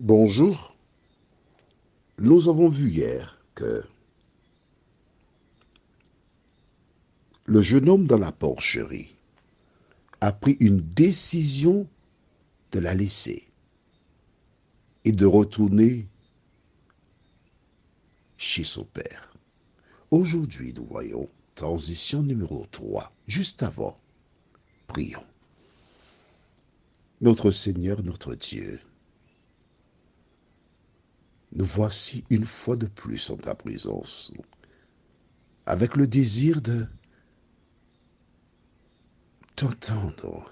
Bonjour. Nous avons vu hier que le jeune homme dans la porcherie a pris une décision de la laisser et de retourner chez son père. Aujourd'hui, nous voyons transition numéro 3. Juste avant, prions. Notre Seigneur, notre Dieu, nous voici une fois de plus en ta présence, avec le désir de t'entendre,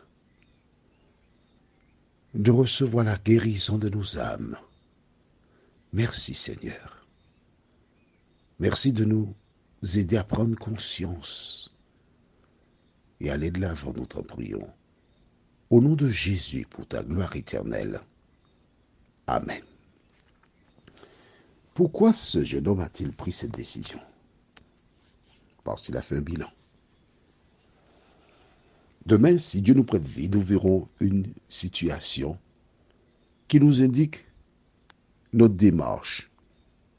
de recevoir la guérison de nos âmes. Merci Seigneur. Merci de nous aider à prendre conscience et aller de l'avant, nous t'en prions. Au nom de Jésus, pour ta gloire éternelle. Amen. Pourquoi ce jeune homme a-t-il pris cette décision? Parce qu'il a fait un bilan. Demain, si Dieu nous prête vie, nous verrons une situation qui nous indique notre démarche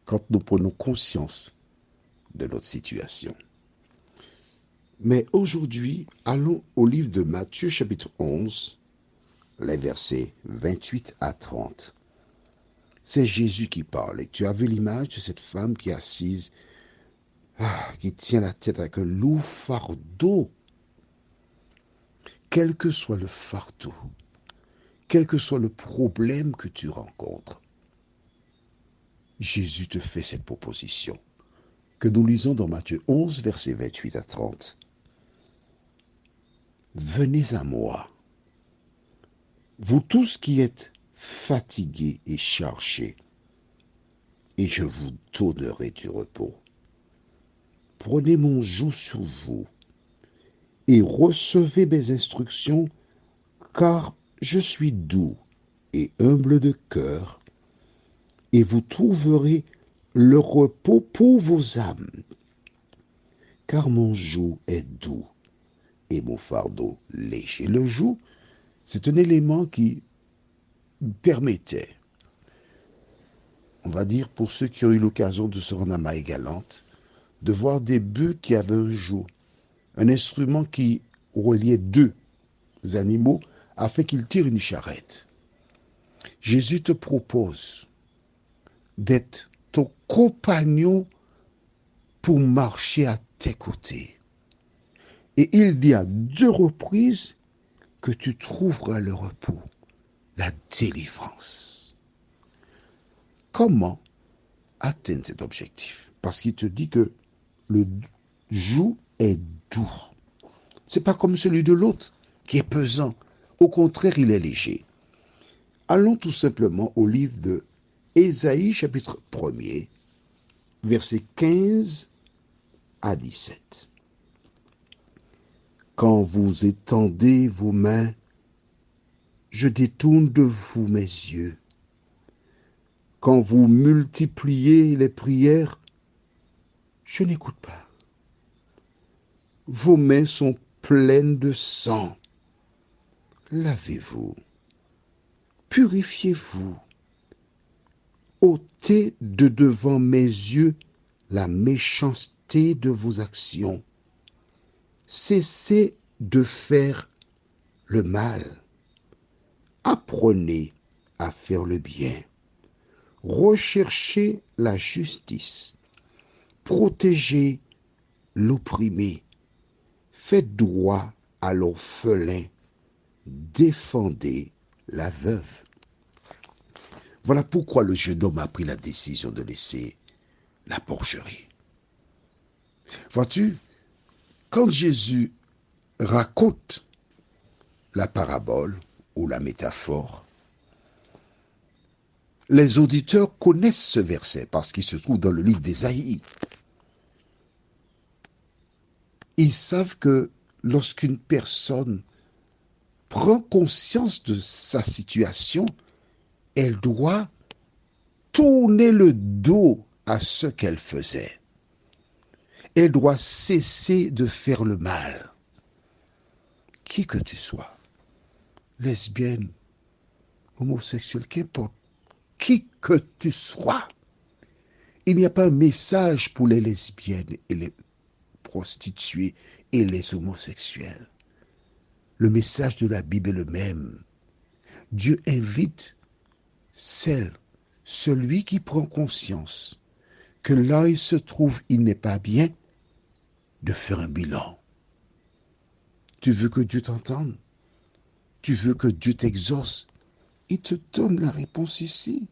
quand nous prenons conscience de notre situation. Mais aujourd'hui, allons au livre de Matthieu chapitre 11, les versets 28 à 30. C'est Jésus qui parle. Et tu as vu l'image de cette femme qui est assise, qui tient la tête avec un lourd fardeau. Quel que soit le fardeau, quel que soit le problème que tu rencontres, Jésus te fait cette proposition que nous lisons dans Matthieu 11, versets 28 à 30. Venez à moi, vous tous qui êtes fatigués et chargés, et je vous donnerai du repos. Prenez mon joug sur vous et recevez mes instructions, car je suis doux et humble de cœur, et vous trouverez le repos pour vos âmes, car mon joug est doux et mon fardeau léger. Le joug, c'est un élément qui permettait, on va dire pour ceux qui ont eu l'occasion de se rendre à Marie-Galante, de voir des bœufs qui avaient un joug, un instrument qui reliait deux animaux afin qu'ils tirent une charrette. Jésus te propose d'être ton compagnon pour marcher à tes côtés. Et il dit à deux reprises que tu trouveras le repos, la délivrance. Comment atteindre cet objectif? Parce qu'il te dit que le joug est doux. C'est pas comme celui de l'autre qui est pesant. Au contraire, il est léger. Allons tout simplement au livre de Ésaïe, chapitre 1er, versets 15 à 17. Quand vous étendez vos mains, je détourne de vous mes yeux. Quand vous multipliez les prières, je n'écoute pas. Vos mains sont pleines de sang. Lavez-vous, purifiez-vous, ôtez de devant mes yeux la méchanceté de vos actions. Cessez de faire le mal. Apprenez à faire le bien. Recherchez la justice. Protégez l'opprimé. Faites droit à l'orphelin. Défendez la veuve. Voilà pourquoi le jeune homme a pris la décision de laisser la porcherie. Vois-tu, quand Jésus raconte la parabole ou la métaphore, les auditeurs connaissent ce verset parce qu'il se trouve dans le livre d'Ésaïe. Ils savent que lorsqu'une personne prend conscience de sa situation, elle doit tourner le dos à ce qu'elle faisait. Elle doit cesser de faire le mal. Qui que tu sois, lesbienne, homosexuel, qu'importe, qui que tu sois. Il n'y a pas un message pour les lesbiennes et les prostituées et les homosexuels. Le message de la Bible est le même. Dieu invite celui qui prend conscience que là où il se trouve, il n'est pas bien, de faire un bilan. Tu veux que Dieu t'entende? Tu veux que Dieu t'exauce? Il te donne la réponse ici.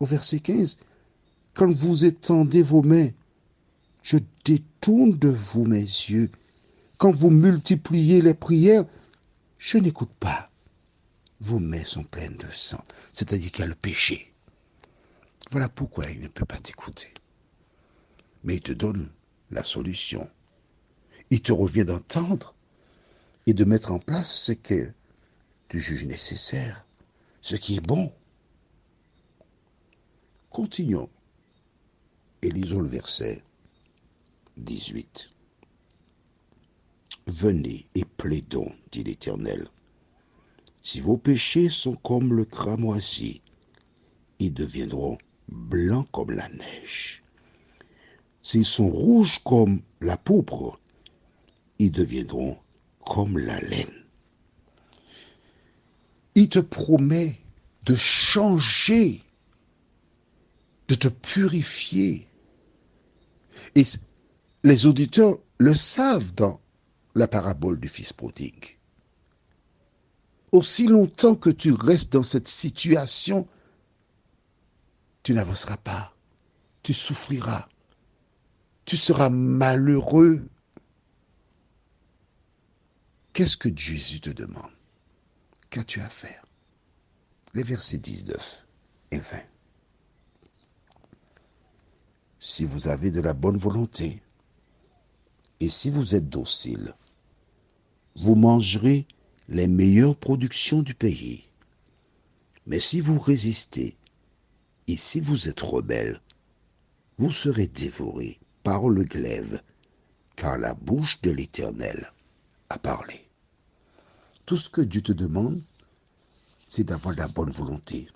Au verset 15, quand vous étendez vos mains, je détourne de vous mes yeux. Quand vous multipliez les prières, je n'écoute pas. Vos mains sont pleines de sang, c'est-à-dire qu'il y a le péché. Voilà pourquoi il ne peut pas t'écouter. Mais il te donne la solution. Il te revient d'entendre et de mettre en place ce que tu juges nécessaire, ce qui est bon. Continuons et lisons le verset 18. Venez et plaidons, dit l'Éternel. Si vos péchés sont comme le cramoisi, ils deviendront blancs comme la neige. S'ils sont rouges comme la pourpre, ils deviendront comme la laine. Il te promet de changer, de te purifier. Et les auditeurs le savent dans la parabole du fils prodigue. Aussi longtemps que tu restes dans cette situation, tu n'avanceras pas, tu souffriras, tu seras malheureux. Qu'est-ce que Jésus te demande? Qu'as-tu à faire? Les versets 19 et 20. Si vous avez de la bonne volonté et si vous êtes docile, vous mangerez les meilleures productions du pays. Mais si vous résistez et si vous êtes rebelle, vous serez dévorés par le glaive, car la bouche de l'Éternel a parlé. Tout ce que Dieu te demande, c'est d'avoir de la bonne volonté,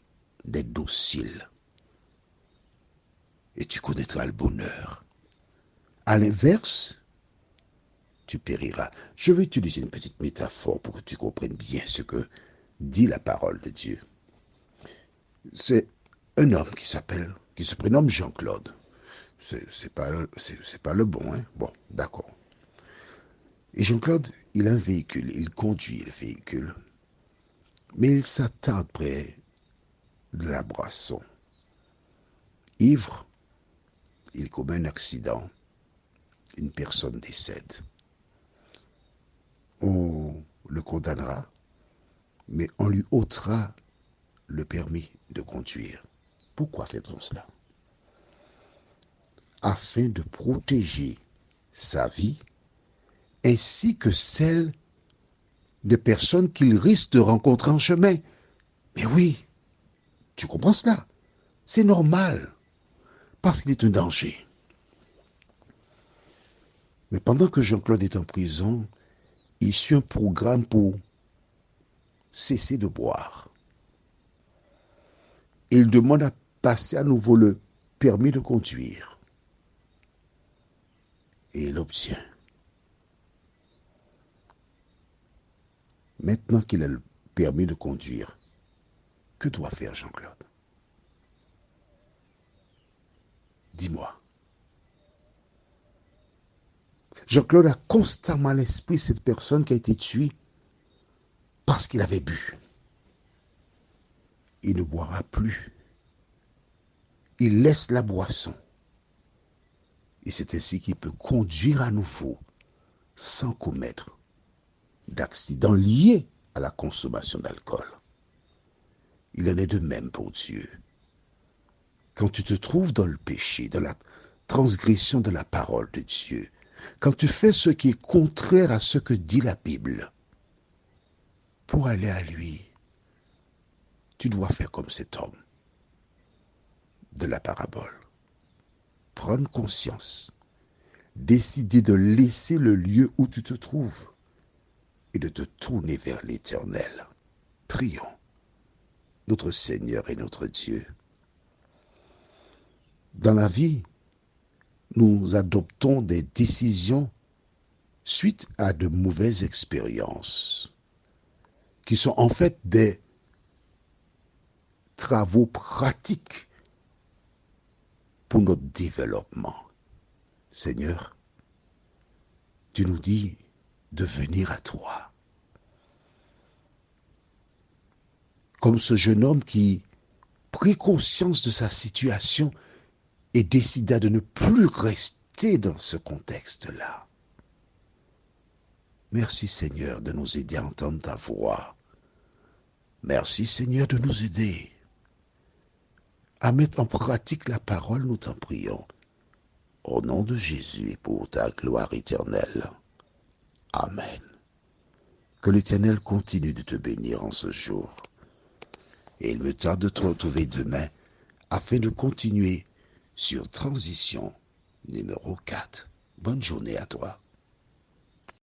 d'être docile. Et tu connaîtras le bonheur. À l'inverse, tu périras. Je vais utiliser une petite métaphore pour que tu comprennes bien ce que dit la parole de Dieu. C'est un homme qui se prénomme Jean-Claude. C'est pas le bon, hein? Bon, d'accord. Et Jean-Claude, il a un véhicule, il conduit le véhicule. Mais il s'attarde près de la boisson. Ivre, il commet un accident. Une personne décède. On le condamnera, mais on lui ôtera le permis de conduire. Pourquoi fait-on cela? Afin de protéger sa vie ainsi que celle de personnes qu'il risque de rencontrer en chemin. Mais oui, tu comprends cela? C'est normal, parce qu'il est un danger. Mais pendant que Jean-Claude est en prison, il suit un programme pour cesser de boire. Et il demande à passer à nouveau le permis de conduire. Et il l'obtient. Maintenant qu'il a le permis de conduire, que doit faire Jean-Claude? Dis-moi. Jean-Claude a constamment à l'esprit cette personne qui a été tuée parce qu'il avait bu. Il ne boira plus. Il laisse la boisson. Et c'est ainsi qu'il peut conduire à nouveau sans commettre d'accidents liés à la consommation d'alcool. Il en est de même pour Dieu. Quand tu te trouves dans le péché, dans la transgression de la parole de Dieu, quand tu fais ce qui est contraire à ce que dit la Bible, pour aller à lui, tu dois faire comme cet homme de la parabole. Prendre conscience, décider de laisser le lieu où tu te trouves et de te tourner vers l'Éternel. Prions. notre Seigneur et notre Dieu. Dans la vie, nous adoptons des décisions suite à de mauvaises expériences, qui sont en fait des travaux pratiques pour notre développement. Seigneur, tu nous dis de venir à toi. Comme ce jeune homme qui prit conscience de sa situation et décida de ne plus rester dans ce contexte-là. Merci Seigneur de nous aider à entendre ta voix. Merci Seigneur de nous aider à mettre en pratique la parole, nous t'en prions. Au nom de Jésus et pour ta gloire éternelle. Amen. Que l'Éternel continue de te bénir en ce jour. Et il me tarde de te retrouver demain afin de continuer sur Transition numéro 4. Bonne journée à toi.